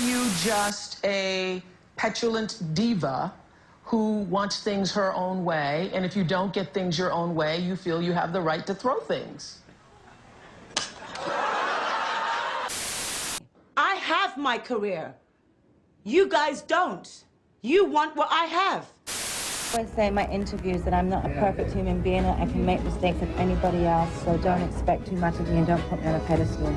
you just a petulant diva who wants things her own way, and if you don't get things your own way, you feel you have the right to throw things? I have my career. You guys don't. You want what I have. I always say in my interviews that I'm not a perfect human being and I can make mistakes like anybody else, so don't expect too much of me and don't put me on a pedestal.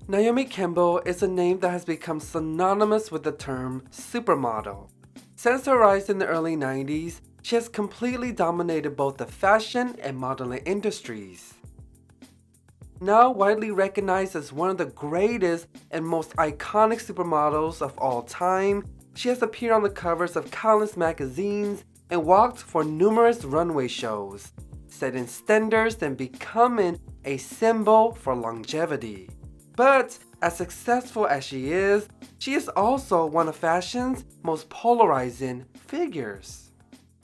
Naomi Campbell is a name that has become synonymous with the term supermodel. Since her rise in the early 90s, she has completely dominated both the fashion and modeling industries. Now widely recognized as one of the greatest and most iconic supermodels of all time, she has appeared on the covers of countless magazines and walked for numerous runway shows, setting standards and becoming a symbol for longevity. But as successful as she is also one of fashion's most polarizing figures.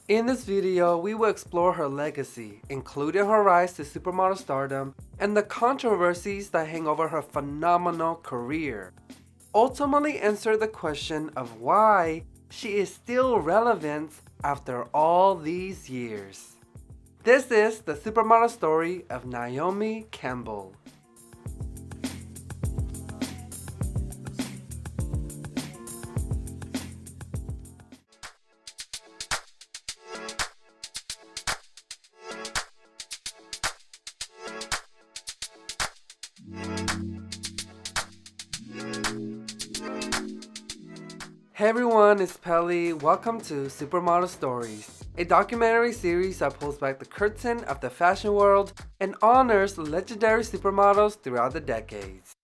In this video, we will explore her legacy, including her rise to supermodel stardom and the controversies that hang over her phenomenal career. Ultimately answer the question of why she is still relevant after all these years. This is the supermodel story of Naomi Campbell. Hey everyone, it's Pelly. Welcome to Supermodel Stories, a documentary series that pulls back the curtain of the fashion world and honors legendary supermodels throughout the decades.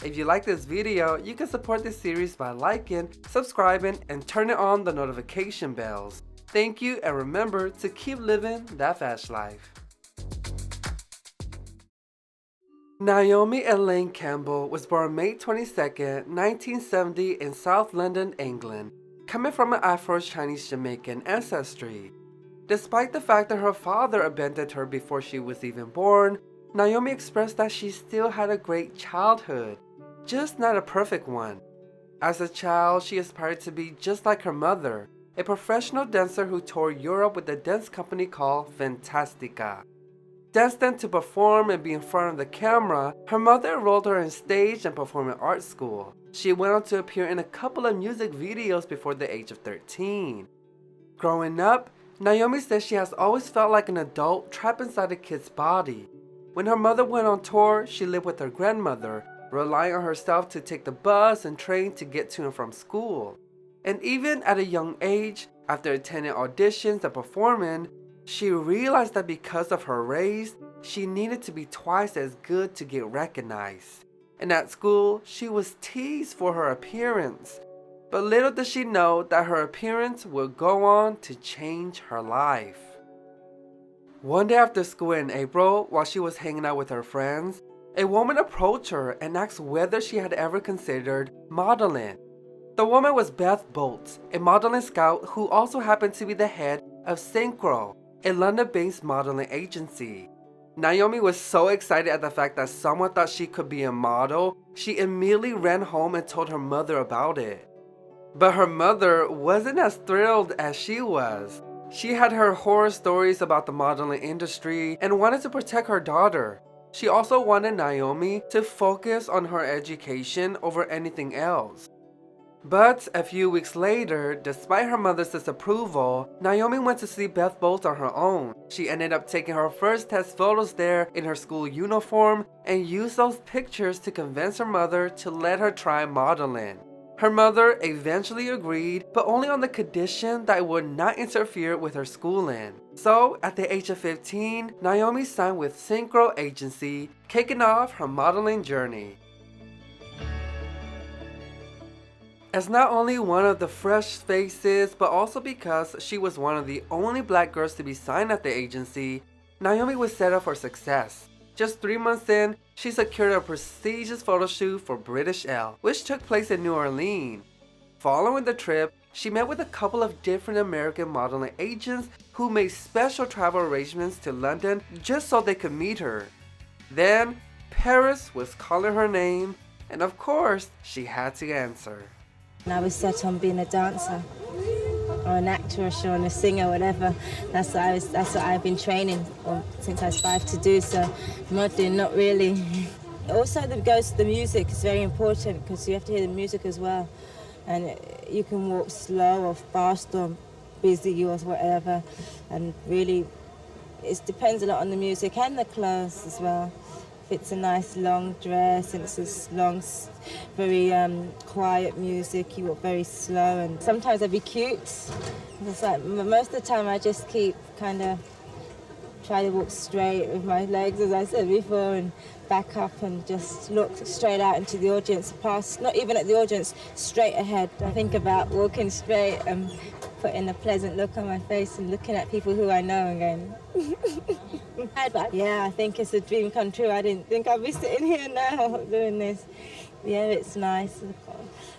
If you like this video, you can support this series by liking, subscribing, and turning on the notification bells. Thank you, and remember to keep living that fashion life. Naomi Elaine Campbell was born May 22, 1970 in South London, England, coming from an Afro-Chinese Jamaican ancestry. Despite the fact that her father abandoned her before she was even born, Naomi expressed that she still had a great childhood, just not a perfect one. As a child, she aspired to be just like her mother, a professional dancer who toured Europe with a dance company called Fantastica. Destined to perform and be in front of the camera, her mother enrolled her in stage and performing arts school. She went on to appear in a couple of music videos before the age of 13. Growing up, Naomi says she has always felt like an adult trapped inside a kid's body. When her mother went on tour, she lived with her grandmother, relying on herself to take the bus and train to get to and from school. And even at a young age, after attending auditions and performing, she realized that because of her race, she needed to be twice as good to get recognized. And at school, she was teased for her appearance. But little did she know that her appearance would go on to change her life. One day after school in April, while she was hanging out with her friends, a woman approached her and asked whether she had ever considered modeling. The woman was Beth Bolts, a modeling scout who also happened to be the head of Synchro, a London-based modeling agency. Naomi was so excited at the fact that someone thought she could be a model, she immediately ran home and told her mother about it. But her mother wasn't as thrilled as she was. She had heard horror stories about the modeling industry and wanted to protect her daughter. She also wanted Naomi to focus on her education over anything else. But a few weeks later, despite her mother's disapproval, Naomi went to see Beth Bolt on her own. She ended up taking her first test photos there in her school uniform and used those pictures to convince her mother to let her try modeling. Her mother eventually agreed, but only on the condition that it would not interfere with her schooling. So, at the age of 15, Naomi signed with Synchro Agency, kicking off her modeling journey. As not only one of the fresh faces, but also because she was one of the only black girls to be signed at the agency, Naomi was set up for success. Just 3 months in, she secured a prestigious photo shoot for British Elle, which took place in New Orleans. Following the trip, she met with a couple of different American modeling agents who made special travel arrangements to London just so they could meet her. Then, Paris was calling her name, And of course, she had to answer. And I was set on being a dancer or an actress or a singer, whatever. That's what I've been training since I was 5 to do. So modeling, not really. Also, the music is very important because you have to hear the music as well. And you can walk slow or fast or busy or whatever. And really, it depends a lot on the music and the clothes as well. If it's a nice long dress and it's this long, very quiet music, you walk very slow. And sometimes I'd be cute. It's like most of the time I just keep kind of try to walk straight with my legs, as I said before, and back up and just look straight out into the audience, past, not even at the audience, straight ahead. I think about walking straight and putting a pleasant look on my face and looking at people who I know and going, yeah, I think it's a dream come true. I didn't think I'd be sitting here now doing this. Yeah, it's nice.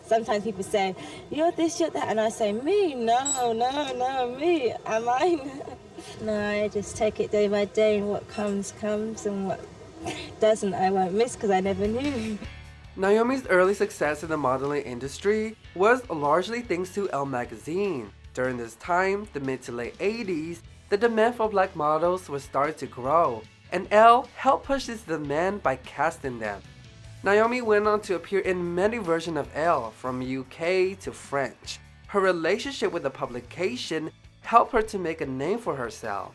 Sometimes people say, you're this, you're that, and I say, me? No, me. Am I? No, I just take it day by day, and what comes, comes, and what doesn't, I won't miss, because I never knew. Naomi's early success in the modeling industry was largely thanks to Elle magazine. During this time, the mid to late 80s, the demand for black models was starting to grow, and Elle helped push this demand by casting them. Naomi went on to appear in many versions of Elle, from UK to French. Her relationship with the publication helped her to make a name for herself.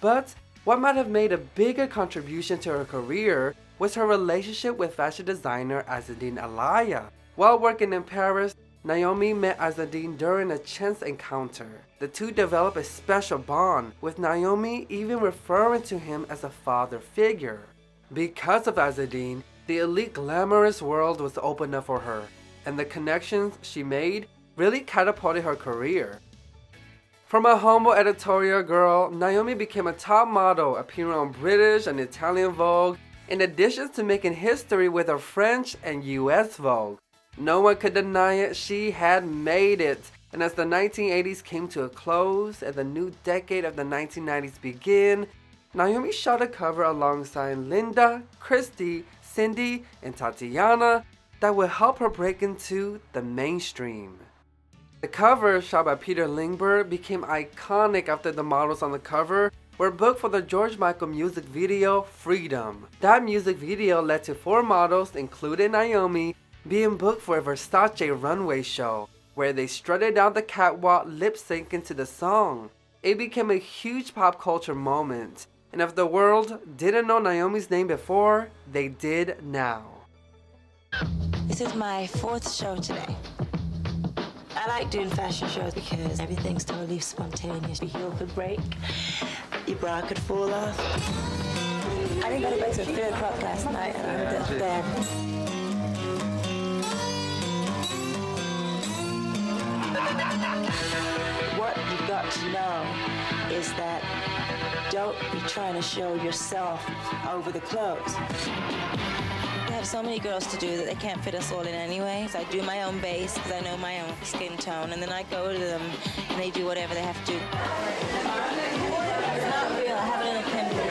But what might have made a bigger contribution to her career was her relationship with fashion designer Azzedine Alaïa. While working in Paris, Naomi met Azzedine during a chance encounter. The two developed a special bond, with Naomi even referring to him as a father figure. Because of Azzedine, the elite glamorous world was opened up for her, and the connections she made really catapulted her career. From a humble editorial girl, Naomi became a top model, appearing on British and Italian Vogue, in addition to making history with her French and US Vogue. No one could deny it, she had made it. And as the 1980s came to a close and the new decade of the 1990s began, Naomi shot a cover alongside Linda, Christy, Cindy, and Tatiana that would help her break into the mainstream. The cover, shot by Peter Lindbergh, became iconic after the models on the cover were booked for the George Michael music video, Freedom. That music video led to 4 models, including Naomi, being booked for a Versace runway show, where they strutted down the catwalk lip-syncing to the song. It became a huge pop culture moment, and if the world didn't know Naomi's name before, they did now. This is my 4th show today. I like doing fashion shows because everything's totally spontaneous. Your heel could break, your bra could fall off. I didn't go to bed till 3 o'clock last night and I'm just dead. What you've got to know is that don't be trying to show yourself over the clothes. I have so many girls to do that they can't fit us all in anyway. So I do my own base because I know my own skin tone, and then I go to them and they do whatever they have to do. It's not real. I have it in a Kindle.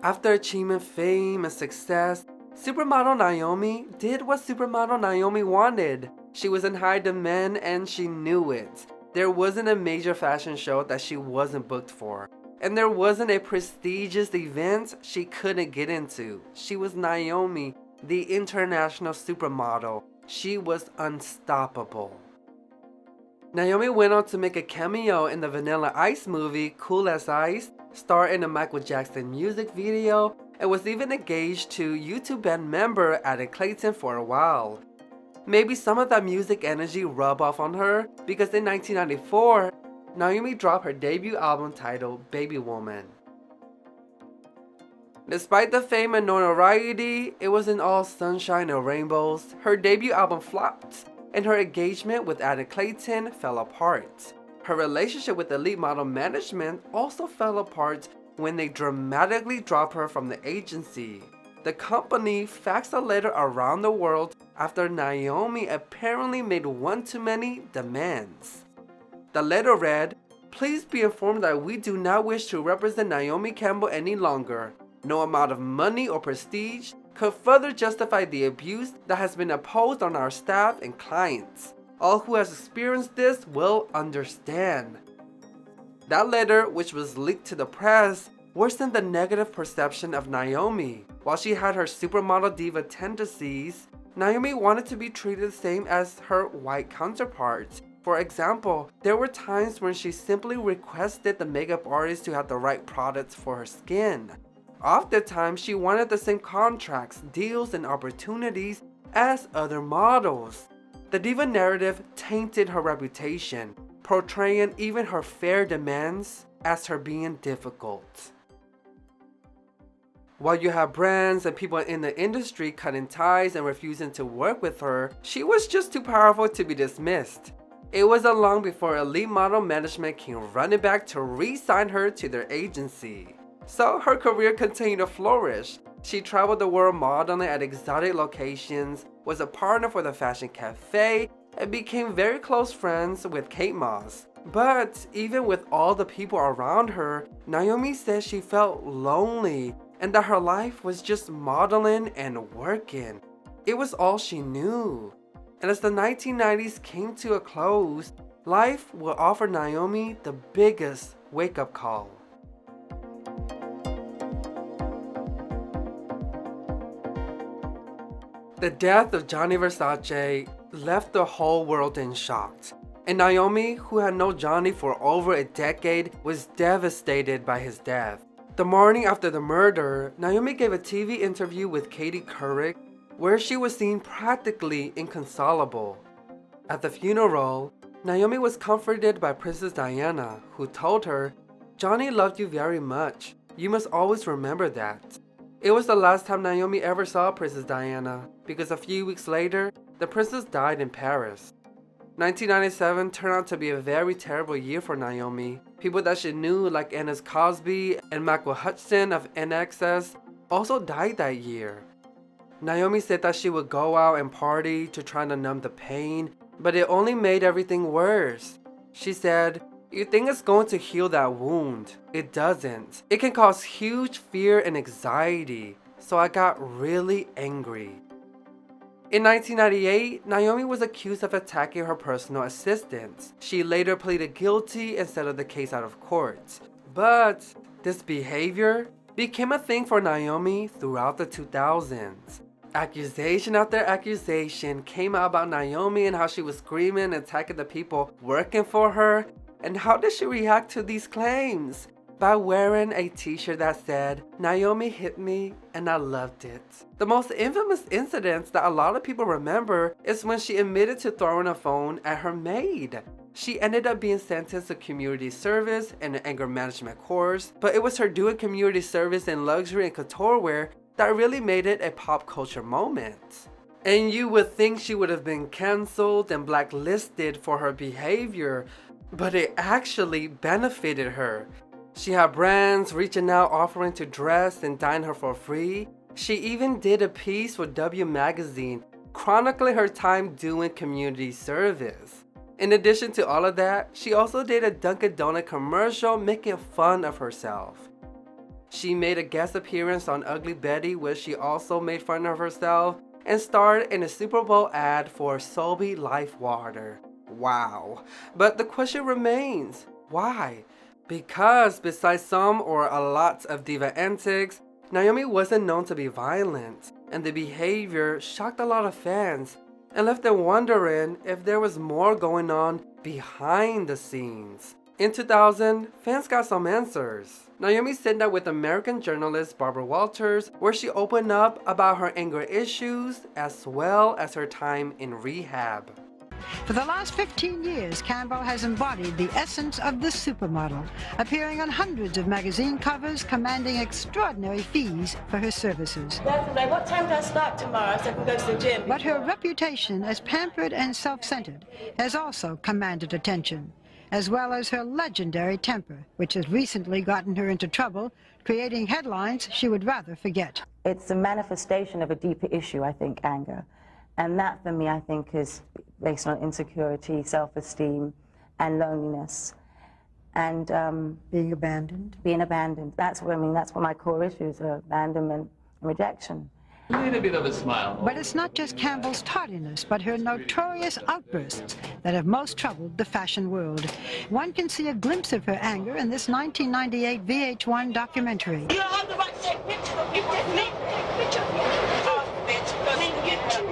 After achieving fame and success, Supermodel Naomi did what Supermodel Naomi wanted. She was in high demand and she knew it. There wasn't a major fashion show that she wasn't booked for. And there wasn't a prestigious event she couldn't get into. She was Naomi, the international supermodel. She was unstoppable. Naomi went on to make a cameo in the Vanilla Ice movie Cool as Ice, starred in a Michael Jackson music video, and was even engaged to YouTube band member Adam Clayton for a while. Maybe some of that music energy rubbed off on her, because in 1994, Naomi dropped her debut album titled Baby Woman. Despite the fame and notoriety, it wasn't all sunshine and rainbows. Her debut album flopped, and her engagement with Adam Clayton fell apart. Her relationship with elite model management also fell apart when they dramatically dropped her from the agency. The company faxed a letter around the world after Naomi apparently made one too many demands. The letter read, "Please be informed that we do not wish to represent Naomi Campbell any longer. No amount of money or prestige could further justify the abuse that has been imposed on our staff and clients. All who has experienced this will understand." That letter, which was leaked to the press, worsened the negative perception of Naomi. While she had her supermodel diva tendencies, Naomi wanted to be treated the same as her white counterparts. For example, there were times when she simply requested the makeup artist to have the right products for her skin. Oftentimes, she wanted the same contracts, deals, and opportunities as other models. The diva narrative tainted her reputation, portraying even her fair demands as her being difficult. While you have brands and people in the industry cutting ties and refusing to work with her, she was just too powerful to be dismissed. It wasn't long before elite model management came running back to re-sign her to their agency. So her career continued to flourish. She traveled the world modeling at exotic locations, was a partner for the Fashion Cafe, and became very close friends with Kate Moss. But even with all the people around her, Naomi said she felt lonely and that her life was just modeling and working. It was all she knew. And as the 1990s came to a close, life will offer Naomi the biggest wake-up call. The death of Gianni Versace left the whole world in shock, and Naomi, who had known Gianni for over a decade, was devastated by his death. The morning after the murder, Naomi gave a TV interview with Katie Couric, where she was seen practically inconsolable. At the funeral, Naomi was comforted by Princess Diana, who told her, "Gianni loved you very much. You must always remember that." It was the last time Naomi ever saw Princess Diana, because a few weeks later, the princess died in Paris. 1997 turned out to be a very terrible year for Naomi. People that she knew like Ennis Cosby and Michael Hudson of NXS also died that year. Naomi said that she would go out and party to try to numb the pain, but it only made everything worse. She said, "You think it's going to heal that wound. It doesn't. It can cause huge fear and anxiety, so I got really angry." In 1998, Naomi was accused of attacking her personal assistant. She later pleaded guilty and settled the case out of court. But this behavior became a thing for Naomi throughout the 2000s. Accusation after accusation came out about Naomi and how she was screaming and attacking the people working for her. And how did she react to these claims? By wearing a t-shirt that said, "Naomi hit me and I loved it." The most infamous incident that a lot of people remember is when she admitted to throwing a phone at her maid. She ended up being sentenced to community service and an anger management course, but it was her doing community service in luxury and couture wear that really made it a pop culture moment. And you would think she would have been cancelled and blacklisted for her behavior, but it actually benefited her. She had brands reaching out offering to dress and dine her for free. She even did a piece for W Magazine chronicling her time doing community service. In addition to all of that, she also did a Dunkin' Donut commercial making fun of herself. She made a guest appearance on Ugly Betty where she also made fun of herself and starred in a Super Bowl ad for Sobe Life Water. Wow. But the question remains, why? Because besides some or a lot of diva antics, Naomi wasn't known to be violent, and the behavior shocked a lot of fans and left them wondering if there was more going on behind the scenes. In 2000, fans got some answers. Naomi sat down with American journalist Barbara Walters, where she opened up about her anger issues as well as her time in rehab. For the last 15 years, Campbell has embodied the essence of the supermodel, appearing on hundreds of magazine covers, commanding extraordinary fees for her services. Like, what time do I start tomorrow so I can go to the gym? But her reputation as pampered and self-centered has also commanded attention, as well as her legendary temper, which has recently gotten her into trouble, creating headlines she would rather forget. It's a manifestation of a deeper issue, I think, anger. And that, for me, I think, is based on insecurity, self-esteem, and loneliness. And Being abandoned. being abandoned. That's what I mean. That's what my core issues are: abandonment and rejection. A little bit of a smile. But it's not just Campbell's tardiness, but her notorious outbursts that have most troubled the fashion world. One can see a glimpse of her anger in this 1998 VH1 documentary. You don't have the right to take pictures of people. Take pictures. Oh, bitch, because you get too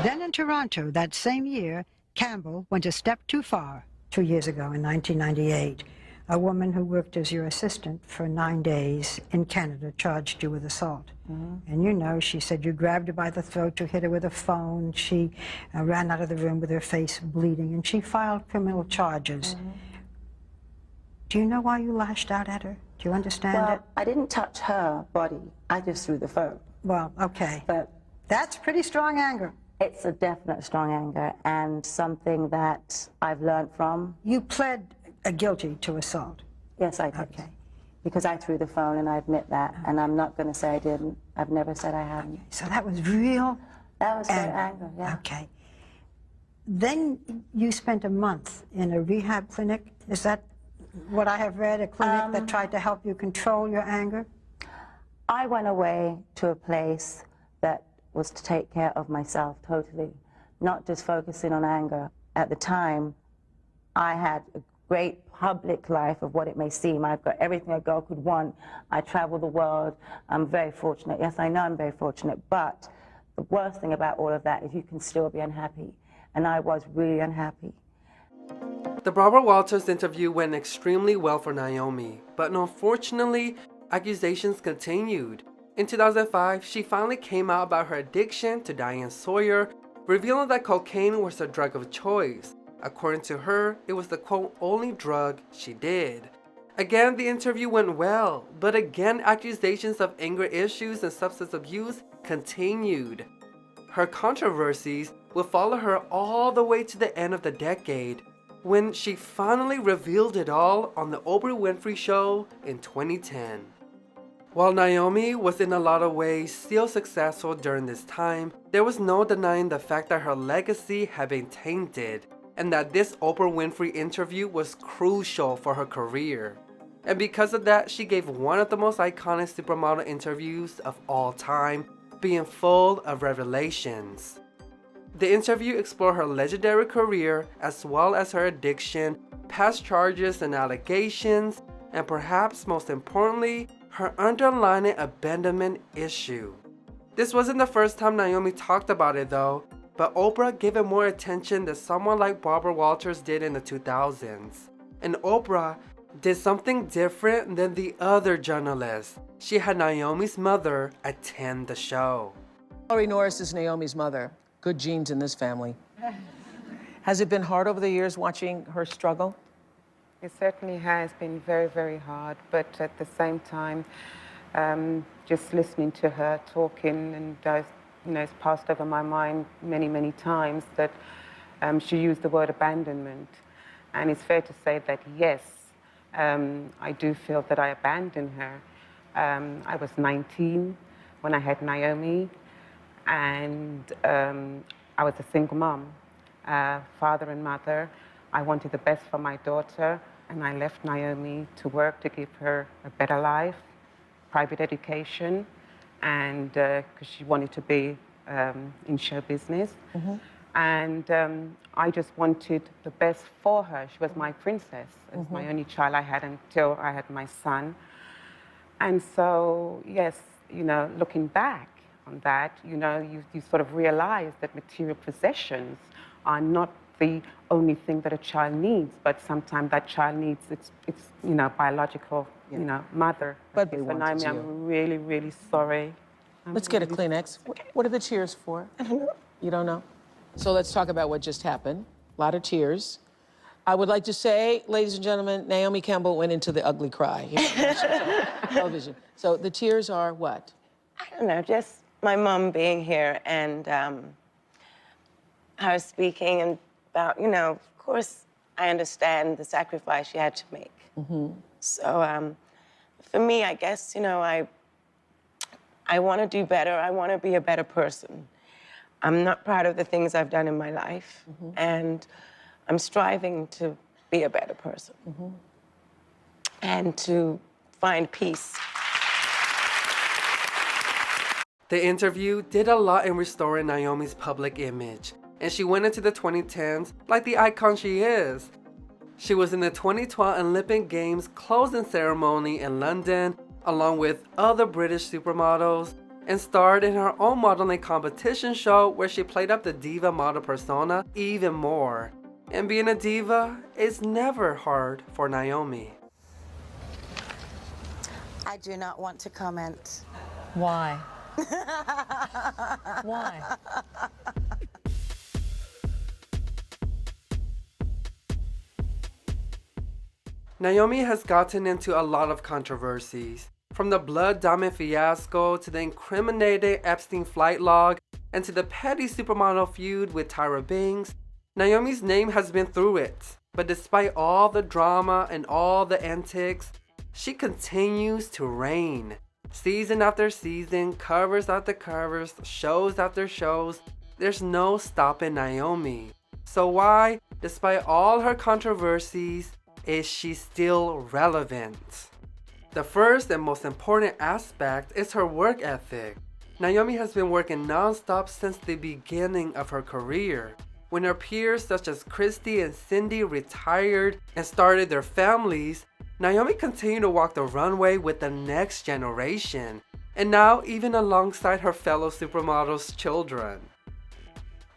Then in Toronto that same year, Campbell went a step too far. 2 years ago in 1998, a woman who worked as your assistant for 9 days in Canada charged you with assault. And you know, she said you grabbed her by the throat to hit her with a phone. She ran out of the room with her face bleeding, and she filed criminal charges. Do you know why you lashed out at her? Do you understand Well, it? I didn't touch her body. I just threw the phone. Well, okay. But That's pretty strong anger. it's a definite strong anger and something that I've learned from. You pled guilty to assault. Yes, I did. Okay. Because I threw the phone, and I admit that. And I'm not going to say I didn't. I've never said I hadn't. So that was real That was their anger. anger, yeah. Okay. Then you spent a month in a rehab clinic. Is that what I have read? A clinic that tried to help you control your anger? I went away to a place that was to take care of myself totally, not just focusing on anger. At the time, I had a great public life of what it may seem. I've got everything a girl could want. I travel the world. I'm very fortunate. Yes, I know I'm very fortunate, but the worst thing about all of that is you can still be unhappy. And I was really unhappy. The Barbara Walters interview went extremely well for Naomi, but unfortunately, accusations continued. In 2005, she finally came out about her addiction to Diane Sawyer, revealing that cocaine was her drug of choice. According to her, it was the quote only drug she did. Again, the interview went well, but again, accusations of anger issues and substance abuse continued. Her controversies would follow her all the way to the end of the decade, when she finally revealed it all on the Oprah Winfrey Show in 2010. While Naomi was in a lot of ways still successful during this time, there was no denying the fact that her legacy had been tainted, and that this Oprah Winfrey interview was crucial for her career. And because of that, she gave one of the most iconic supermodel interviews of all time, being full of revelations. The interview explored her legendary career as well as her addiction, past charges and allegations, and perhaps most importantly, her underlying abandonment issue. This wasn't the first time Naomi talked about it though, but Oprah gave it more attention than someone like Barbara Walters did in the 2000s. And Oprah did something different than the other journalists. She had Naomi's mother attend the show. Valerie Norris is Naomi's mother. Good genes in this family. Has it been hard over the years watching her struggle? It certainly has been very, very hard, but at the same time, just listening to her talking, and it's passed over my mind many, many times that she used the word abandonment. And it's fair to say that, yes, I do feel that I abandoned her. I was 19 when I had Naomi, and I was a single mom, father and mother. I wanted the best for my daughter, and I left Naomi to work to give her a better life, private education, and because she wanted to be in show business. And I just wanted the best for her. She was my princess. It was my only child I had until I had my son. And so, yes, looking back on that, you sort of realize that material possessions are not the only thing that a child needs, but sometimes that child needs its biological, mother. But they so wanted Naomi, you. I'm really, really sorry. Let's get a Kleenex. What are the tears for? You don't know? So let's talk about what just happened. A lot of tears. I would like to say, ladies and gentlemen, Naomi Campbell went into the ugly cry here on television. So the tears are what? I don't know, just my mom being here and her speaking and about, of course, I understand the sacrifice she had to make. So for me, I guess, I I want to do better. I want to be a better person. I'm not proud of the things I've done in my life, and I'm striving to be a better person and to find peace. The interview did a lot in restoring Naomi's public image, and she went into the 2010s like the icon she is. She was in the 2012 Olympic Games closing ceremony in London, along with other British supermodels, and starred in her own modeling competition show where she played up the diva model persona even more. And being a diva is never hard for Naomi. I do not want to comment. Why? Why? Naomi has gotten into a lot of controversies, from the blood diamond fiasco to the incriminating Epstein flight log and to the petty supermodel feud with Tyra Banks. Naomi's name has been through it, but despite all the drama and all the antics, she continues to reign. Season after season, covers after covers, shows after shows, there's no stopping Naomi. So why, despite all her controversies, is she still relevant? The first and most important aspect is her work ethic. Naomi has been working non-stop since the beginning of her career. When her peers such as Christy and Cindy retired and started their families, Naomi continued to walk the runway with the next generation, and now even alongside her fellow supermodels' children.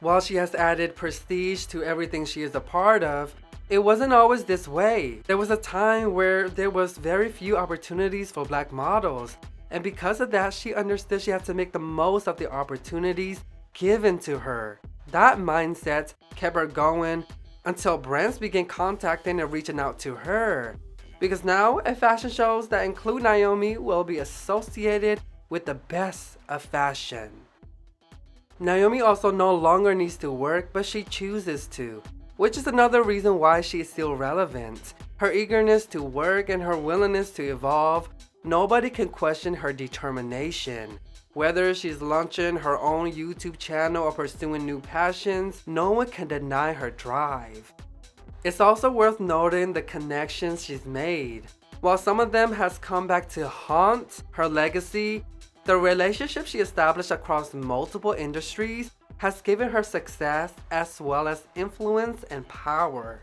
While she has added prestige to everything she is a part of, it wasn't always this way. There was a time where there was very few opportunities for black models, and because of that, she understood she had to make the most of the opportunities given to her. That mindset kept her going until brands began contacting and reaching out to her. Because now, at fashion shows that include Naomi will be associated with the best of fashion. Naomi also no longer needs to work, but she chooses to, which is another reason why she is still relevant. Her eagerness to work and her willingness to evolve, nobody can question her determination. Whether she's launching her own YouTube channel or pursuing new passions, no one can deny her drive. It's also worth noting the connections she's made. While some of them has come back to haunt her legacy, the relationship she established across multiple industries has given her success as well as influence and power.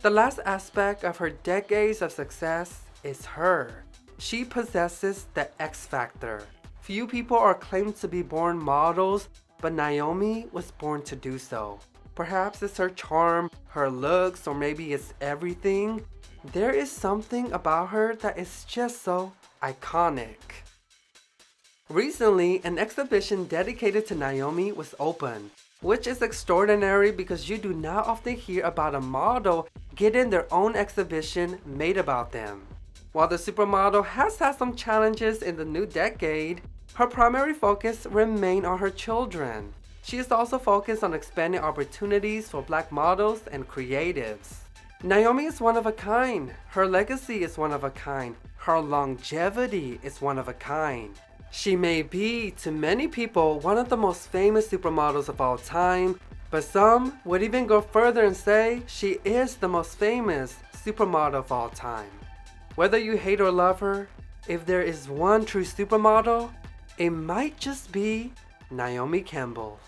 The last aspect of her decades of success is her. She possesses the X factor. Few people are claimed to be born models, but Naomi was born to do so. Perhaps it's her charm, her looks, or maybe it's everything. There is something about her that is just so iconic. Recently, an exhibition dedicated to Naomi was opened, which is extraordinary because you do not often hear about a model getting their own exhibition made about them. While the supermodel has had some challenges in the new decade, her primary focus remained on her children. She is also focused on expanding opportunities for black models and creatives. Naomi is one of a kind. Her legacy is one of a kind. Her longevity is one of a kind. She may be, to many people, one of the most famous supermodels of all time, but some would even go further and say she is the most famous supermodel of all time. Whether you hate or love her, if there is one true supermodel, it might just be Naomi Campbell.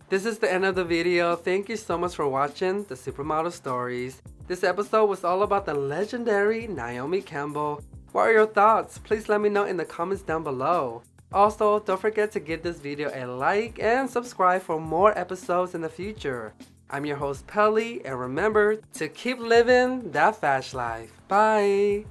This is the end of the video. Thank you so much for watching the Supermodel Stories. This episode was all about the legendary Naomi Campbell. What are your thoughts? Please let me know in the comments down below. Also, don't forget to give this video a like and subscribe for more episodes in the future. I'm your host Pelly, and remember to keep living that fast life. Bye!